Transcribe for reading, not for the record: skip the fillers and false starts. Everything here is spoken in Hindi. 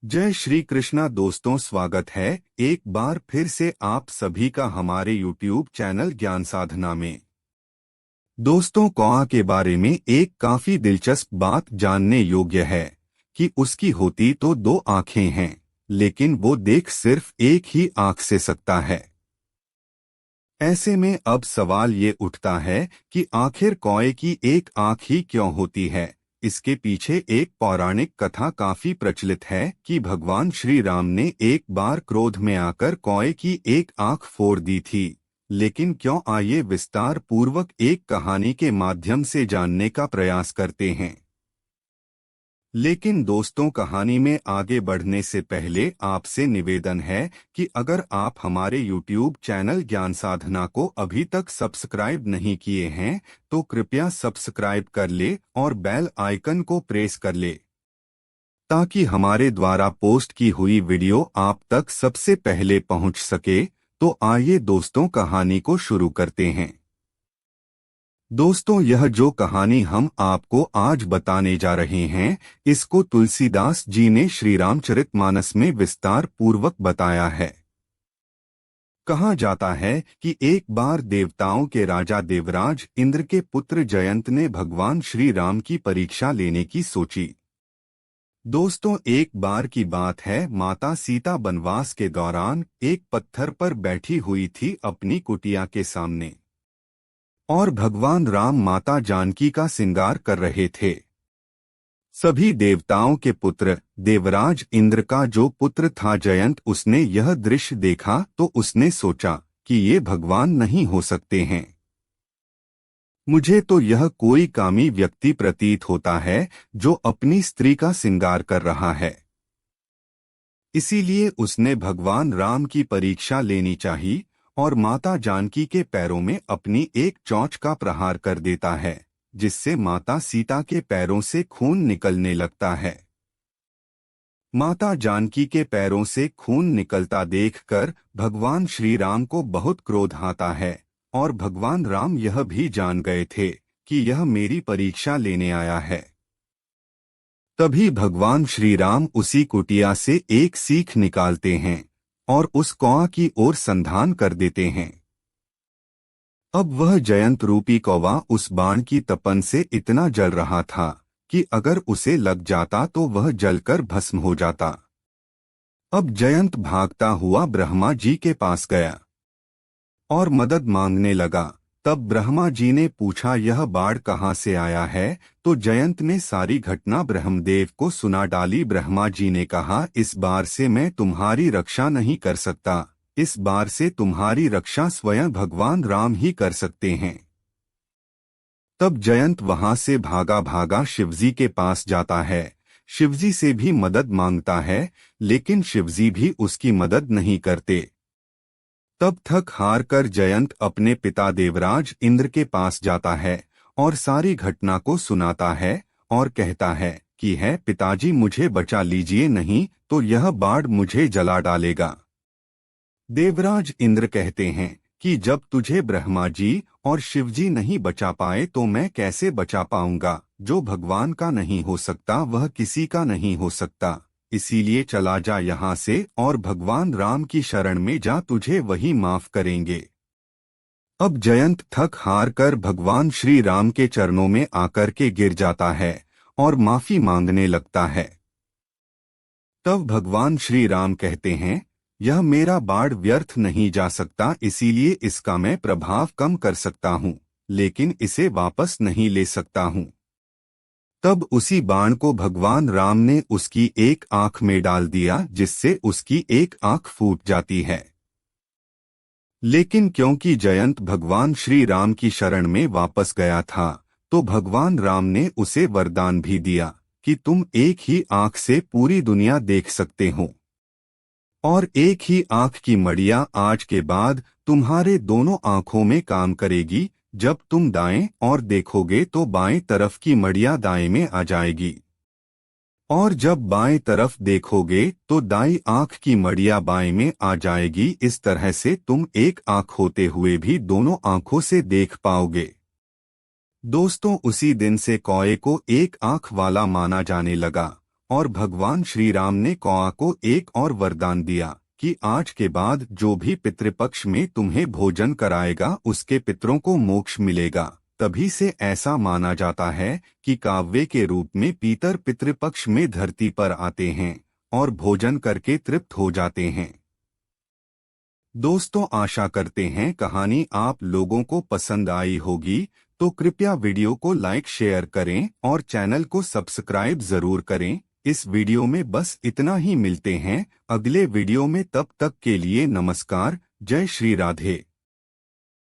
जय श्री कृष्णा दोस्तों, स्वागत है एक बार फिर से आप सभी का हमारे YouTube चैनल ज्ञान साधना में। दोस्तों, कौआ के बारे में एक काफी दिलचस्प बात जानने योग्य है कि उसकी होती तो दो आंखें हैं, लेकिन वो देख सिर्फ एक ही आंख से सकता है। ऐसे में अब सवाल ये उठता है कि आखिर कौए की एक आंख ही क्यों होती है। इसके पीछे एक पौराणिक कथा काफी प्रचलित है कि भगवान श्री राम ने एक बार क्रोध में आकर कौए की एक आंख फोड़ दी थी। लेकिन क्यों, आइए विस्तार पूर्वक एक कहानी के माध्यम से जानने का प्रयास करते हैं। लेकिन दोस्तों, कहानी में आगे बढ़ने से पहले आपसे निवेदन है कि अगर आप हमारे YouTube चैनल ज्ञान साधना को अभी तक सब्सक्राइब नहीं किए हैं तो कृपया सब्सक्राइब कर ले और बेल आइकन को प्रेस कर ले, ताकि हमारे द्वारा पोस्ट की हुई वीडियो आप तक सबसे पहले पहुंच सके। तो आइए दोस्तों, कहानी को शुरू करते हैं। दोस्तों, यह जो कहानी हम आपको आज बताने जा रहे हैं, इसको तुलसीदास जी ने श्री रामचरितमानस में विस्तार पूर्वक बताया है। कहा जाता है कि एक बार देवताओं के राजा देवराज इंद्र के पुत्र जयंत ने भगवान श्री राम की परीक्षा लेने की सोची। दोस्तों, एक बार की बात है, माता सीता वनवास के दौरान एक पत्थर पर बैठी हुई थी अपनी कुटिया के सामने, और भगवान राम माता जानकी का श्रृंगार कर रहे थे। सभी देवताओं के पुत्र देवराज इंद्र का जो पुत्र था जयंत, उसने यह दृश्य देखा तो उसने सोचा कि ये भगवान नहीं हो सकते हैं। मुझे तो यह कोई कामी व्यक्ति प्रतीत होता है जो अपनी स्त्री का श्रृंगार कर रहा है। इसीलिए उसने भगवान राम की परीक्षा लेनी चाहिए और माता जानकी के पैरों में अपनी एक चोंच का प्रहार कर देता है, जिससे माता सीता के पैरों से खून निकलने लगता है। माता जानकी के पैरों से खून निकलता देखकर भगवान श्री राम को बहुत क्रोध आता है, और भगवान राम यह भी जान गए थे कि यह मेरी परीक्षा लेने आया है। तभी भगवान श्री राम उसी कुटिया से एक सीख निकालते हैं और उस कौआ की ओर संधान कर देते हैं। अब वह जयंत रूपी कौवा उस बाण की तपन से इतना जल रहा था कि अगर उसे लग जाता तो वह जलकर भस्म हो जाता। अब जयंत भागता हुआ ब्रह्मा जी के पास गया और मदद मांगने लगा। तब ब्रह्मा जी ने पूछा, यह बाढ़ कहाँ से आया है? तो जयंत ने सारी घटना ब्रह्मदेव को सुना डाली। ब्रह्मा जी ने कहा, इस बार से मैं तुम्हारी रक्षा नहीं कर सकता, इस बार से तुम्हारी रक्षा स्वयं भगवान राम ही कर सकते हैं। तब जयंत वहां से भागा भागा शिवजी के पास जाता है। शिवजी से भी मदद मांगता है, लेकिन शिवजी भी उसकी मदद नहीं करते। तब थक हार कर जयंत अपने पिता देवराज इंद्र के पास जाता है और सारी घटना को सुनाता है और कहता है कि है पिताजी, मुझे बचा लीजिए, नहीं तो यह बाढ़ मुझे जला डालेगा। देवराज इंद्र कहते हैं कि जब तुझे ब्रह्मा जी और शिवजी नहीं बचा पाए तो मैं कैसे बचा पाऊंगा। जो भगवान का नहीं हो सकता वह किसी का नहीं हो सकता, इसीलिए चला जा यहाँ से और भगवान राम की शरण में जा, तुझे वही माफ करेंगे। अब जयंत थक हार कर भगवान श्री राम के चरणों में आकर के गिर जाता है और माफी मांगने लगता है। तब भगवान श्री राम कहते हैं, यह मेरा बाण व्यर्थ नहीं जा सकता, इसीलिए इसका मैं प्रभाव कम कर सकता हूँ, लेकिन इसे वापस नहीं ले सकता हूँ। तब उसी बाण को भगवान राम ने उसकी एक आंख में डाल दिया, जिससे उसकी एक आंख फूट जाती है। लेकिन क्योंकि जयंत भगवान श्री राम की शरण में वापस गया था, तो भगवान राम ने उसे वरदान भी दिया कि तुम एक ही आंख से पूरी दुनिया देख सकते हो, और एक ही आंख की मड़िया आज के बाद तुम्हारे दोनों आंखों में काम करेगी। जब तुम दाएं और देखोगे तो बाएं तरफ की मड़िया दाएं में आ जाएगी, और जब बाएं तरफ देखोगे तो दाईं आंख की मड़िया बाएं में आ जाएगी। इस तरह से तुम एक आंख होते हुए भी दोनों आंखों से देख पाओगे। दोस्तों, उसी दिन से कौए को एक आंख वाला माना जाने लगा और भगवान श्री राम ने कौआ को एक और वरदान दिया कि आज के बाद जो भी पितृपक्ष में तुम्हें भोजन कराएगा उसके पितरों को मोक्ष मिलेगा। तभी से ऐसा माना जाता है कि काव्य के रूप में पीतर पितृपक्ष में धरती पर आते हैं और भोजन करके तृप्त हो जाते हैं। दोस्तों, आशा करते हैं कहानी आप लोगों को पसंद आई होगी, तो कृपया वीडियो को लाइक शेयर करें और चैनल को सब्सक्राइब जरूर करें। इस वीडियो में बस इतना ही, मिलते हैं अगले वीडियो में, तब तक के लिए नमस्कार। जय श्री राधे।